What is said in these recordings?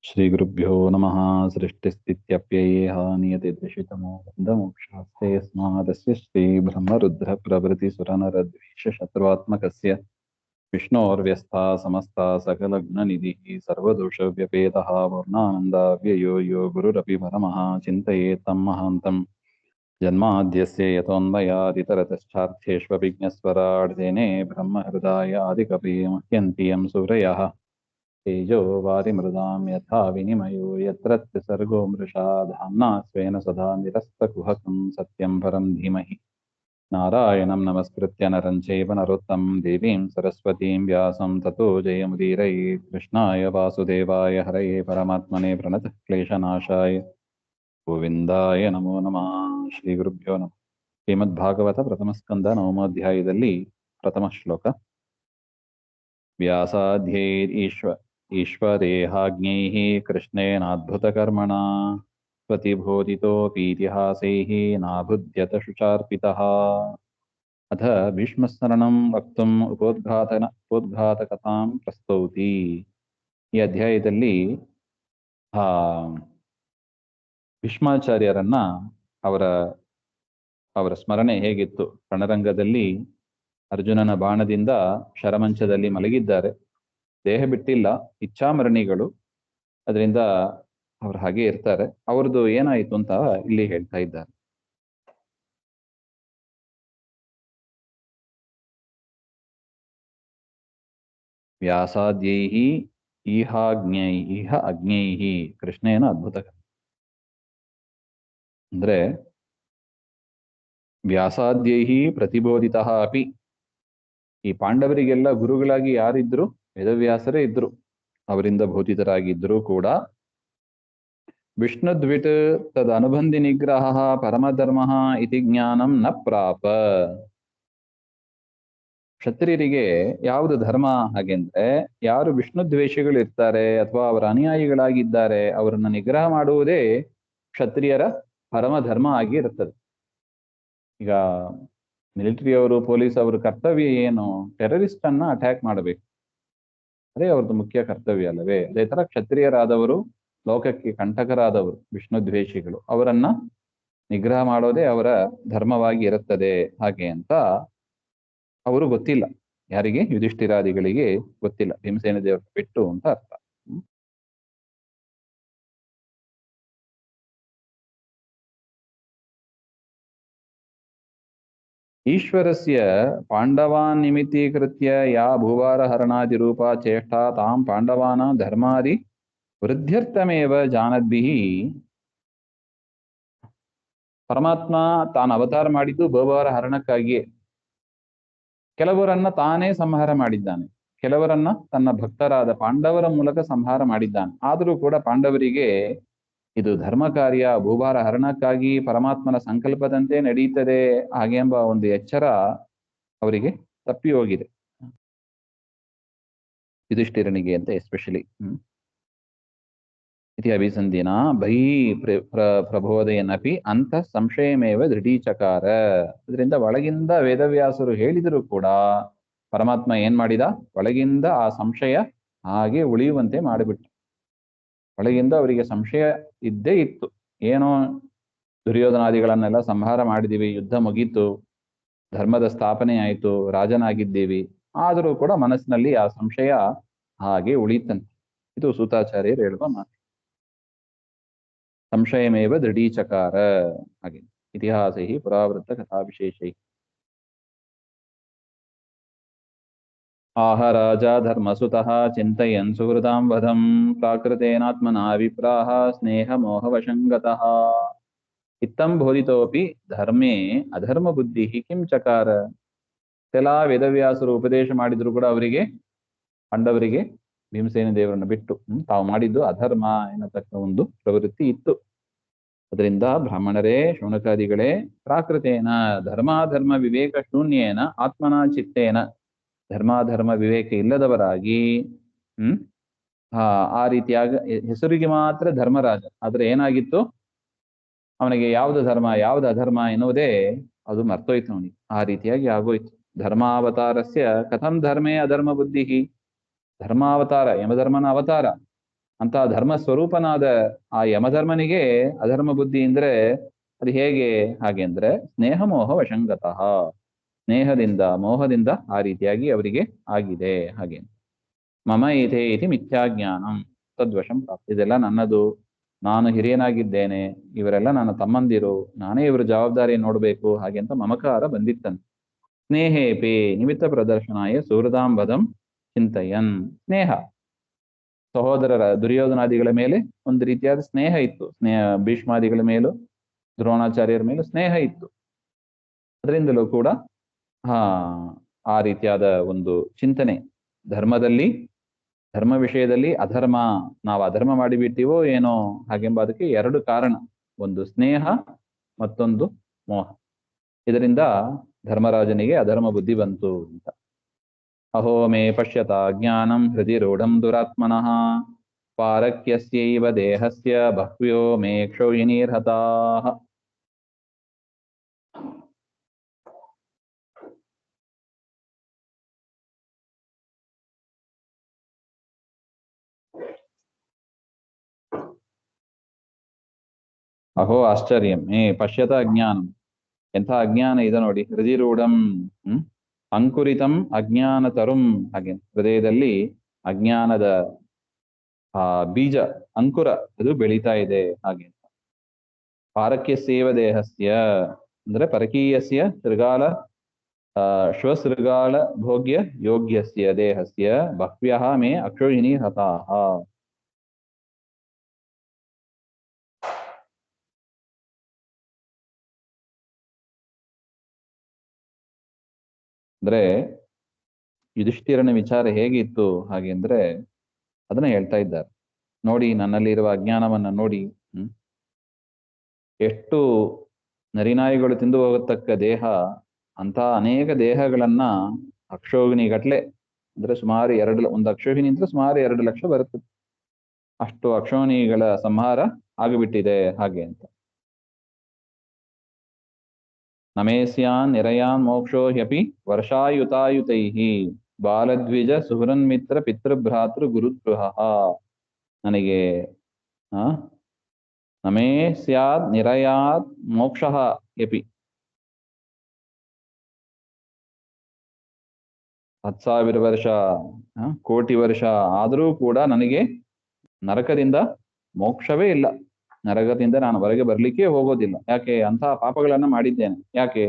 श्रीगुरुभ्यो नमः। सृष्टिस्थित्यप्ययेह नियतिर्दशितमो बन्धमोक्षास्ते यस्मादस्य श्रीब्रह्मरुद्रप्रभृतिसुरनरद्वेषशत्रुत्मकस्य विष्णोर्व्यस्ता समस्ता सकलघ्ननिधिः सर्वदोषव्यपेतः पूर्णानन्दाव्ययो यो गुरुरपि परमः चिन्तयेत् तं महान्तम् जन्माद्यस्य यतोऽन्वयादितरतश्चार्थेष्वभिज्ञस्वराट् तेने ब्रह्महृदाय आदिकविमह्यन्ति यं सूरयः तेजो वारिमृदां यथा विनिमयो यत्र त्रिसर्गो मृषा धाम्ना स्वेन सदा निरस्तकुहकं सत्यं परं धीमहि नारायणं नमस्कृत्य नरं चैव नरोत्तमं देवीं सरस्वतीं व्यासं ततो जयमुदीरयेत् कृष्णाय वासुदेवाय हरये परमात्मने प्रणतः क्लेशनाशाय गोविन्दाय नमो नमः। ಶ್ರೀಗುರುಭ್ಯೋ ನಮಃ. ಶ್ರೀಮದ್ಭಾಗವತ ಪ್ರಥಮಸ್ಕಂದ ನವಮೋಧ್ಯಾಯದಲ್ಲಿ ಪ್ರಥಮ ಶ್ಲೋಕ. व्यासाध्यैरीश्वरेहाज्ञैः कृष्णेनाद्भुतकर्मणा प्रतिबोधितोऽपीतिहासैः नाभुद्यतशुचार्पितः अथ भीष्मस्मरणं वक्तुम् उपोद्घातकथां प्रस्तौति. ಈ ಅಧ್ಯಾಯದಲ್ಲಿ ಭೀಷ್ಮಾಚಾರ್ಯರನ್ನ ಅವರ ಸ್ಮರಣೆ ಹೇಗಿತ್ತು, ರಣರಂಗದಲ್ಲಿ ಅರ್ಜುನನ ಬಾಣದಿಂದ ಶರಮಂಚದಲ್ಲಿ ಮಲಗಿದ್ದಾರೆ, ದೇಹ ಬಿಟ್ಟಿಲ್ಲ, ಇಚ್ಛಾಮರಣಿಗಳು, ಅದರಿಂದ ಅವ್ರು ಹಾಗೆ ಇರ್ತಾರೆ. ಅವ್ರದ್ದು ಏನಾಯ್ತು ಅಂತ ಇಲ್ಲಿ ಹೇಳ್ತಾ ಇದ್ದಾರೆ. ವ್ಯಾಸಾದ್ಯೈಹಿ ಇಹ ಅಜ್ಞೈಹಿ ಕೃಷ್ಣೇನ ಅದ್ಭುತ. ಅಂದ್ರೆ ವ್ಯಾಸಾದ್ಯೈಹಿ ಪ್ರತಿಬೋಧಿತಃ ಅಪಿ, ಈ ಪಾಂಡವರಿಗೆಲ್ಲ ಗುರುಗಳಾಗಿ ಯಾರಿದ್ರು? ವೇದವ್ಯಾಸರೇ ಇದ್ರು. ಅವರಿಂದ ಬೋಧಿತರಾಗಿದ್ದರೂ ಕೂಡ ವಿಷ್ಣುದ್ವಿಟ್ ತದ್ ಅನುಬಂಧಿ ನಿಗ್ರಹ ಪರಮಧರ್ಮ ಇತಿ ಜ್ಞಾನಂ ನ ಪ್ರಾಪ. ಕ್ಷತ್ರಿಯರಿಗೆ ಯಾವುದು ಧರ್ಮ ಹಾಗೆಂದ್ರೆ, ಯಾರು ವಿಷ್ಣು ದ್ವೇಷಿಗಳು ಇರ್ತಾರೆ ಅಥವಾ ಅವರ ಅನುಯಾಯಿಗಳಾಗಿದ್ದಾರೆ ಅವರನ್ನ ನಿಗ್ರಹ ಮಾಡುವುದೇ ಕ್ಷತ್ರಿಯರ ಪರಮ ಧರ್ಮ ಆಗಿ ಇರುತ್ತದೆ. ಈಗ ಮಿಲಿಟರಿಯವರು, ಪೊಲೀಸ್ ಅವರ ಕರ್ತವ್ಯ ಏನು? ಟೆರರಿಸ್ಟ್ ಅನ್ನ ಅಟ್ಯಾಕ್ ಮಾಡಬೇಕು, ಅದೇ ಅವ್ರದ್ದು ಮುಖ್ಯ ಕರ್ತವ್ಯ ಅಲ್ಲವೇ? ಅದೇ ತರ ಕ್ಷತ್ರಿಯರಾದವರು, ಲೋಕಕ್ಕೆ ಕಂಟಕರಾದವರು, ವಿಷ್ಣು ದ್ವೇಷಿಗಳು, ಅವರನ್ನ ನಿಗ್ರಹ ಮಾಡೋದೇ ಅವರ ಧರ್ಮವಾಗಿ ಇರುತ್ತದೆ. ಹಾಗೆ ಅಂತ ಅವರು ಗೊತ್ತಿಲ್ಲ. ಯಾರಿಗೆ? ಯುಧಿಷ್ಠಿರಾದಿಗಳಿಗೆ ಗೊತ್ತಿಲ್ಲ. ಭೀಮಸೇನ ದೇವರು ಬಿಟ್ಟು ಅಂತ ಅರ್ಥ. ಈಶ್ವರಸ್ಯ ಪಾಂಡವಾನ್ ನಿಮಿತ್ತೀಕೃತ್ಯ ಯಾ ಭೂವಾರ ಹರಣಾದಿರೂಪ ಚೇಷ್ಟಾ ತಾಂ ಪಾಂಡವಾನ ಧರ್ಮಾದಿ ವೃದ್ಧ್ಯರ್ಥಮೇವ ಜಾನದ್ಭಿಃ. ಪರಮಾತ್ಮ ತಾನು ಅವತಾರ ಮಾಡಿದ್ದು ಭೂವಾರ ಹರಣಕ್ಕಾಗಿಯೇ. ಕೆಲವರನ್ನ ತಾನೇ ಸಂಹಾರ ಮಾಡಿದ್ದಾನೆ, ಕೆಲವರನ್ನ ತನ್ನ ಭಕ್ತರಾದ ಪಾಂಡವರ ಮೂಲಕ ಸಂಹಾರ ಮಾಡಿದ್ದಾನೆ. ಆದರೂ ಕೂಡ ಪಾಂಡವರಿಗೆ ಇದು ಧರ್ಮ ಕಾರ್ಯ, ಭೂಭಾರ ಹರಣಕ್ಕಾಗಿ ಪರಮಾತ್ಮನ ಸಂಕಲ್ಪದಂತೆ ನಡೀತದೆ ಹಾಗೆ ಎಂಬ ಒಂದು ಎಚ್ಚರ ಅವರಿಗೆ ತಪ್ಪಿ ಹೋಗಿದೆ, ಯುಧಿಷ್ಠಿರನಿಗೆ ಅಂತ ಎಸ್ಪೆಷಲಿ. ಇತಿ ಅಭಿಸಂಧಿನ ಪ್ರಬೋಧಯನಪಿ ಅಂತ ಸಂಶಯಮೇವ ದೃಢೀಚಕಾರ. ಇದರಿಂದ ಒಳಗಿಂದ ವೇದವ್ಯಾಸರು ಹೇಳಿದರೂ ಕೂಡ ಪರಮಾತ್ಮ ಏನ್ ಮಾಡಿದ? ಒಳಗಿಂದ ಆ ಸಂಶಯ ಹಾಗೆ ಉಳಿಯುವಂತೆ ಮಾಡಿಬಿಟ್ಟ. ಒಳಗಿಂದ ಅವರಿಗೆ ಸಂಶಯ ಇದ್ದೇ ಇತ್ತು. ಏನೋ ದುರ್ಯೋಧನಾದಿಗಳನ್ನೆಲ್ಲ ಸಂಹಾರ ಮಾಡಿದೀವಿ, ಯುದ್ಧ ಮುಗೀತು, ಧರ್ಮದ ಸ್ಥಾಪನೆ ಆಯಿತು, ರಾಜನಾಗಿದ್ದೀವಿ, ಆದರೂ ಕೂಡ ಮನಸ್ಸಿನಲ್ಲಿ ಆ ಸಂಶಯ ಹಾಗೆ ಉಳಿತಂತೆ. ಇದು ಸೂತಾಚಾರ್ಯರು ಹೇಳುವ ಮಾತು. ಸಂಶಯಮೇವ ದೃಢೀಚಕಾರ. ಹಾಗೆ ಇತಿಹಾಸೈ ಪುರಾವೃತ್ತ ಕಥಾವಿಶೇಷೈ. ಆಹ ರಾಜ ಧರ್ಮಸುತಃ ಚಿಂತಯನ್ ಸುಹೃದಾಂ ವಧಂ ಪ್ರಾಕೃತೇನಾತ್ಮನಾ ವಿಪ್ರಾಹ ಸ್ನೇಹ ಮೋಹವಶಂಗತಃ ಇತ್ತಂ ಬೋಧಿತೋಪಿ ಧರ್ಮೇ ಅಧರ್ಮ ಬುದ್ಧಿ ಕಿಂ ಚಕಾರ. ಕೆಲ ವೇದವ್ಯಾಸರು ಉಪದೇಶ ಮಾಡಿದ್ರು ಕೂಡ ಅವರಿಗೆ, ಪಾಂಡವರಿಗೆ, ಭೀಮಸೇನ ದೇವರನ್ನು ಬಿಟ್ಟು ತಾವು ಮಾಡಿದ್ದು ಅಧರ್ಮ ಎನ್ನತಕ್ಕ ಒಂದು ಪ್ರವೃತ್ತಿ ಇತ್ತು. ಅದರಿಂದ ಬ್ರಾಹ್ಮಣರೇ, ಶೌನಕಾದಿಗಳೇ, ಪ್ರಾಕೃತೇನ ಧರ್ಮಾಧರ್ಮ ವಿವೇಕ ಶೂನ್ಯೇನ ಆತ್ಮನ ಚಿತ್ತೇನ, ಧರ್ಮಾಧರ್ಮ ವಿವೇಕ ಇಲ್ಲದವರಾಗಿ ಆ ರೀತಿಯಾಗ ಹೆಸರಿಗೆ ಮಾತ್ರ ಧರ್ಮರಾಜ, ಆದ್ರೆ ಏನಾಗಿತ್ತು ಅವನಿಗೆ ಯಾವ್ದು ಧರ್ಮ ಯಾವ್ದು ಅಧರ್ಮ ಎನ್ನುವುದೇ ಅದು ಮರ್ತೋಯ್ತು ಅವನಿಗೆ. ಆ ರೀತಿಯಾಗಿ ಆಗೋಯ್ತು. ಧರ್ಮಾವತಾರಸ್ಯ ಕಥಂ ಧರ್ಮೇ ಅಧರ್ಮ ಬುದ್ಧಿ. ಧರ್ಮಾವತಾರ, ಯಮಧರ್ಮನ ಅವತಾರ, ಅಂತಹ ಧರ್ಮ ಸ್ವರೂಪನಾದ ಆ ಯಮಧರ್ಮನಿಗೆ ಅಧರ್ಮ ಬುದ್ಧಿ ಅಂದ್ರೆ ಅದು ಹೇಗೆ? ಹಾಗೆ ಅಂದ್ರೆ ಸ್ನೇಹ ಮೋಹ ವಶಂಗತಃ, ಸ್ನೇಹದಿಂದ ಮೋಹದಿಂದ ಆ ರೀತಿಯಾಗಿ ಅವರಿಗೆ ಆಗಿದೆ. ಹಾಗೆ ಮಮ ಇತೆ ಇತಿ ಮಿಥ್ಯಾಜ್ಞಾನಂ ತದ್ವಶಂ ಪ್ರಾಪ್ತಿ. ಇದೆಲ್ಲ ನನ್ನದು, ನಾನು ಹಿರಿಯನಾಗಿದ್ದೇನೆ, ಇವರೆಲ್ಲ ನನ್ನ ತಮ್ಮಂದಿರು, ನಾನೇ ಇವರ ಜವಾಬ್ದಾರಿ ನೋಡಬೇಕು, ಹಾಗೆ ಅಂತ ಮಮಕಾರ ಬಂದಿತ್ತಂತೆ. ಸ್ನೇಹೇಪಿ ನಿಮಿತ್ತ ಪ್ರದರ್ಶನಾಯ ಸುಹೃದಾಂಬದಂ ಚಿಂತಯನ್. ಸ್ನೇಹ, ಸಹೋದರರ ದುರ್ಯೋಧನಾದಿಗಳ ಮೇಲೆ ಒಂದು ರೀತಿಯಾದ ಸ್ನೇಹ ಇತ್ತು. ಸ್ನೇಹ ಭೀಷ್ಮಾದಿಗಳ ಮೇಲೂ ದ್ರೋಣಾಚಾರ್ಯರ ಮೇಲೂ ಸ್ನೇಹ ಇತ್ತು. ಅದರಿಂದಲೂ ಕೂಡ ಆ ರೀತಿಯಾದ ಒಂದು ಚಿಂತನೆ, ಧರ್ಮದಲ್ಲಿ, ಧರ್ಮ ವಿಷಯದಲ್ಲಿ ಅಧರ್ಮ, ನಾವು ಅಧರ್ಮ ಮಾಡಿಬಿಟ್ಟಿವೋ ಏನೋ ಹಾಗೆಂಬ ಅದಕ್ಕೆ ಎರಡು ಕಾರಣ, ಒಂದು ಸ್ನೇಹ, ಮತ್ತೊಂದು ಮೋಹ. ಇದರಿಂದ ಧರ್ಮರಾಜನಿಗೆ ಅಧರ್ಮ ಬುದ್ಧಿ ಬಂತು ಅಂತ. ಅಹೋ ಮೇ ಪಶ್ಯತ ಜ್ಞಾನಂ ಹೃದಯ ರೂಢಂ ದುರಾತ್ಮನಃ ಪಾರಕ್ಯಸ್ಯೈವ ದೇಹಸ್ಯ ಬಹ್ವ್ಯೋ ಮೇ ಕ್ಷೋಹಿಣೀರ್ಹತಾಃ. ಅಹೋ ಆಶ್ಚರ್ಯಂ ಮೇ ಪಶ್ಯತ ಅಜ್ಞಾನಂ, ಎಂಥ ಅಜ್ಞಾನ ಇದೆ ನೋಡಿ. ಹೃದಯರೂಢಂ, ಅಂಕುರಿತಂ ಅಜ್ಞಾನ ತರುಂ. ಹಾಗೆ ಹೃದಯದಲ್ಲಿ ಅಜ್ಞಾನದ ಆ ಬೀಜ, ಅಂಕುರ ಅದು ಬೆಳೀತಾ ಇದೆ. ಹಾಗೆ ಪಾರಕ್ಯಸ್ಯೈವ ದೇಹಸ್ಯ ಅಂದ್ರೆ ಪರಕೀಯಸ್ಯ ಶೃಗಾಲ ಶ್ವಸೃಗಾಲ ಭೋಗ್ಯ ಯೋಗ್ಯಸ್ಯ ದೇಹಸ್ಯ ಬಹ್ವ್ಯಃ ಮೇ ಅಕ್ಷೋಹಿಣಿ ಹತಾಃ. ಅಂದ್ರೆ ಯುಧಿಷ್ಠಿರನ ವಿಚಾರ ಹೇಗಿತ್ತು ಹಾಗೆ ಅಂದ್ರೆ ಅದನ್ನ ಹೇಳ್ತಾ ಇದ್ದಾರೆ. ನೋಡಿ, ನನ್ನಲ್ಲಿರುವ ಅಜ್ಞಾನವನ್ನ ನೋಡಿ. ಎಷ್ಟು ನರಿನಾಯಿಗಳು ತಿಂದು ಹೋಗತಕ್ಕ ದೇಹ, ಅಂತ ಅನೇಕ ದೇಹಗಳನ್ನ ಅಕ್ಷೋಹಿಣಿ ಗಟ್ಲೆ, ಅಂದ್ರೆ ಸುಮಾರು ಒಂದು ಅಕ್ಷೋಹಿಣಿ ಅಂದ್ರೆ ಸುಮಾರು 2 ಲಕ್ಷ ಬರುತ್ತದೆ. ಅಷ್ಟು ಅಕ್ಷೋಹಿಣಿಗಳ ಸಂಹಾರ ಆಗಿಬಿಟ್ಟಿದೆ ಹಾಗೆ ಅಂತ. ನಮೇಸ್ಯಾನ್ ನಿರಯಾನ್ ಮೋಕ್ಷೋ ಹ್ಯಪಿ ವರ್ಷಾಯುತಾಯುತೈಹಿ ಬಾಲದ್ವಿಜ ಸುಹೃನ್ಮಿತ್ರ ಪಿತೃಭ್ರಾತೃ ಗುರುಗೃಹ. ನನಗೆ ನಮೇ ಸ್ಯಾದ್ ನಿರಯಾತ್ ಮೋಕ್ಷಃ ಯಪಿ, 10,000 ವರ್ಷ, ಕೋಟಿ ವರ್ಷ ಆದರೂ ಕೂಡ ನನಗೆ ನರಕದಿಂದ ಮೋಕ್ಷವೇ ಇಲ್ಲ. ನರಕದಿಂದ ನಾನು ಹೊರಗೆ ಬರ್ಲಿಕ್ಕೆ ಹೋಗೋದಿಲ್ಲ. ಯಾಕೆ? ಅಂತಹ ಪಾಪಗಳನ್ನ ಮಾಡಿದ್ದೇನೆ. ಯಾಕೆ?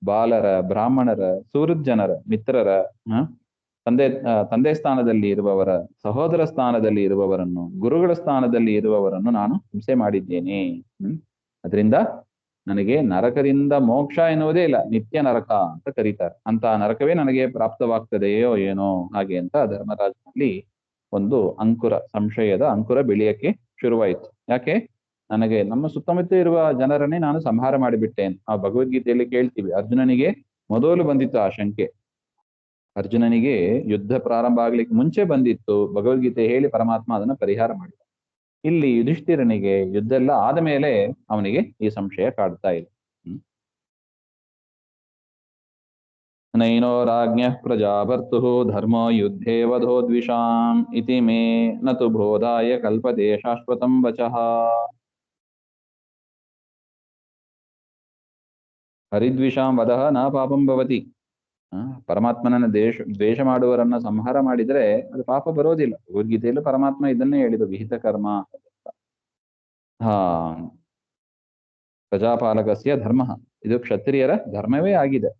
ಬಾಲರ, ಬ್ರಾಹ್ಮಣರ, ಸುಹೃದ್ ಜನರ, ಮಿತ್ರರ, ತಂದೆ ಸ್ಥಾನದಲ್ಲಿ ಇರುವವರ, ಸಹೋದರ ಸ್ಥಾನದಲ್ಲಿ ಇರುವವರನ್ನು, ಗುರುಗಳ ಸ್ಥಾನದಲ್ಲಿ ಇರುವವರನ್ನು ನಾನು ಹಿಂಸೆ ಮಾಡಿದ್ದೇನೆ. ಅದರಿಂದ ನನಗೆ ನರಕದಿಂದ ಮೋಕ್ಷ ಎನ್ನುವುದೇ ಇಲ್ಲ, ನಿತ್ಯ ನರಕ ಅಂತ ಕರೀತಾರೆ. ಅಂತ ನರಕವೇ ನನಗೆ ಪ್ರಾಪ್ತವಾಗ್ತದೆಯೋ ಏನೋ ಹಾಗೆ ಅಂತ ಧರ್ಮರಾಜನಲ್ಲಿ ಒಂದು ಅಂಕುರ, ಸಂಶಯದ ಅಂಕುರ ಬೆಳೆಯಕ್ಕೆ ಶುರುವಾಯಿತು. ಯಾಕೆ? ನನಗೆ ನಮ್ಮ ಸುತ್ತಮುತ್ತ ಇರುವ ಜನರನ್ನೇ ನಾನು ಸಂಹಾರ ಮಾಡಿಬಿಟ್ಟೇನೆ. ಆ ಭಗವದ್ಗೀತೆಯಲ್ಲಿ ಕೇಳ್ತೀವಿ, ಅರ್ಜುನನಿಗೆ ಮೊದಲು ಬಂದಿತ್ತು ಆ ಶಂಕೆ. ಅರ್ಜುನನಿಗೆ ಯುದ್ಧ ಪ್ರಾರಂಭ ಆಗ್ಲಿಕ್ಕೆ ಮುಂಚೆ ಬಂದಿತ್ತು. ಭಗವದ್ಗೀತೆ ಹೇಳಿ ಪರಮಾತ್ಮ ಅದನ್ನ ಪರಿಹಾರ ಮಾಡಿದ. ಇಲ್ಲಿ ಯುಧಿಷ್ಠಿರನಿಗೆ ಯುದ್ಧ ಎಲ್ಲ ಆದ ಮೇಲೆ ಅವನಿಗೆ ಈ ಸಂಶಯ ಕಾಡ್ತಾ ಇದೆ. ನೈನೋ ರಾಜ್ಞ ಪ್ರಜಾಭರ್ತು ಧರ್ಮೋ ಯುದ್ಧೇ ವಧೋ ದ್ವಿಷಾಂ ಇತಿ ಮೇ ನತು ಬೋಧಾಯ ಕಲ್ಪತೆ ಶಾಶ್ವತಂ ವಚಃ. ಹರಿದ್ವಿಷಾಂ ವಧಃ ನ ಪಾಪಂ ಭವತಿ. ಪರಮಾತ್ಮನನ್ನ ದ್ವೇಷ ಮಾಡುವವರನ್ನ ಸಂಹಾರ ಮಾಡಿದ್ರೆ ಅದು ಪಾಪ ಬರೋದಿಲ್ಲ. ಭಗವದ್ಗೀತೆಯಲ್ಲೂ ಪರಮಾತ್ಮ ಇದನ್ನೇ ಹೇಳಿದ, ವಿಹಿತ ಕರ್ಮ. ಪ್ರಜಾಪಾಲಕಸ್ಯ ಧರ್ಮ, ಇದು ಕ್ಷತ್ರಿಯರ ಧರ್ಮವೇ ಆಗಿದೆ.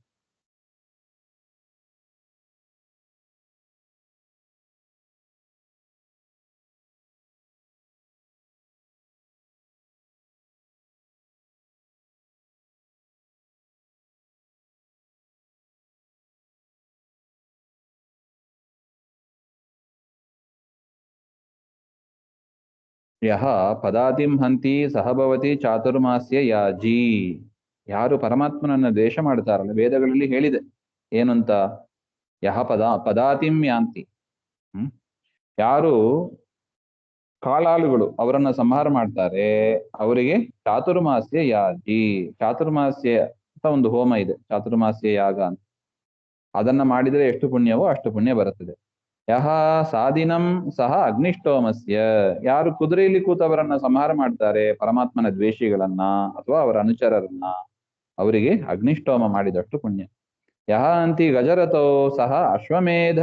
ಯಹ ಪದಾತಿಂ ಹಂತಿ ಸಹಭವತಿ ಚಾತುರ್ಮಾಸ್ಯ ಯಾಜಿ. ಯಾರು ಪರಮಾತ್ಮನನ್ನ ದ್ವೇಷ ಮಾಡ್ತಾರಲ್ಲ, ವೇದಗಳಲ್ಲಿ ಹೇಳಿದೆ ಏನಂತ, ಯಹ ಪದಾತಿಂ ಯಾಂತಿ. ಯಾರು ಕಾಳಾಳುಗಳು ಅವರನ್ನ ಸಂಹಾರ ಮಾಡ್ತಾರೆ, ಅವರಿಗೆ ಚಾತುರ್ಮಾಸ್ಯ ಯಾಜಿ. ಚಾತುರ್ಮಾಸ್ಯ ಅಂತ ಒಂದು ಹೋಮ ಇದೆ, ಚಾತುರ್ಮಾಸ್ಯ ಯಾಗ ಅಂತ. ಅದನ್ನ ಮಾಡಿದ್ರೆ ಎಷ್ಟು ಪುಣ್ಯವೋ ಅಷ್ಟು ಪುಣ್ಯ ಬರುತ್ತದೆ. ಯಹ ಸಾಧಿನಂ ಸಹ ಅಗ್ನಿಷ್ಠೋಮಸ್ಯ, ಯಾರು ಕುದುರೆಯಲ್ಲಿ ಕೂತವರನ್ನ ಸಂಹಾರ ಮಾಡ್ತಾರೆ, ಪರಮಾತ್ಮನ ದ್ವೇಷಿಗಳನ್ನ ಅಥವಾ ಅವರ ಅನುಚರರನ್ನ, ಅವರಿಗೆ ಅಗ್ನಿಷ್ಠೋಮ ಮಾಡಿದಷ್ಟು ಪುಣ್ಯ. ಯಹ ಅಂತಿ ಗಜರಥೋ ಸಹ ಅಶ್ವಮೇಧ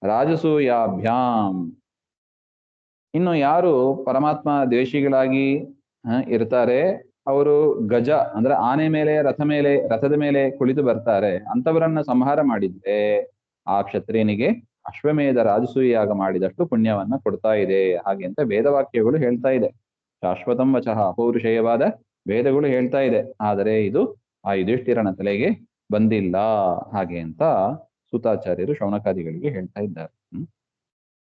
ರಾಜಸೂಯಾಭ್ಯಾಂ, ಇನ್ನು ಯಾರು ಪರಮಾತ್ಮ ದ್ವೇಷಿಗಳಾಗಿ ಇರ್ತಾರೆ, ಅವರು ಗಜ ಅಂದ್ರೆ ಆನೆ ಮೇಲೆ ರಥದ ಮೇಲೆ ಕುಳಿತು ಬರ್ತಾರೆ, ಅಂತವರನ್ನ ಸಂಹಾರ ಮಾಡಿದ್ರೆ ಆ ಕ್ಷತ್ರಿಯನಿಗೆ ಅಶ್ವಮೇಧ ರಾಜಸೂಯಾಗ ಮಾಡಿದಷ್ಟು ಪುಣ್ಯವನ್ನ ಕೊಡ್ತಾ ಇದೆ. ಹಾಗೆ ಅಂತ ವೇದವಾಕ್ಯಗಳು ಹೇಳ್ತಾ ಇದೆ. ಶಾಶ್ವತಂ ವಚಃ, ಅಪೌರುಷೇಯವಾದ ವೇದಗಳು ಹೇಳ್ತಾ ಇದೆ. ಆದರೆ ಇದು ಆ ಯುಧಿಷ್ಠಿರನ ತಲೆಗೆ ಬಂದಿಲ್ಲ. ಹಾಗೆ ಅಂತ ಸೂತಾಚಾರ್ಯರು ಶೌನಕಾದಿಗಳಿಗೆ ಹೇಳ್ತಾ ಇದ್ದಾರೆ.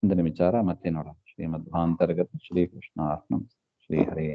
ಮುಂದಿನ ವಿಚಾರ ಮತ್ತೆ ನೋಡೋಣ. ಶ್ರೀಮಧ್ವಾಂತರ್ಗತ ಶ್ರೀಕೃಷ್ಣ ಶ್ರೀಹರೇ.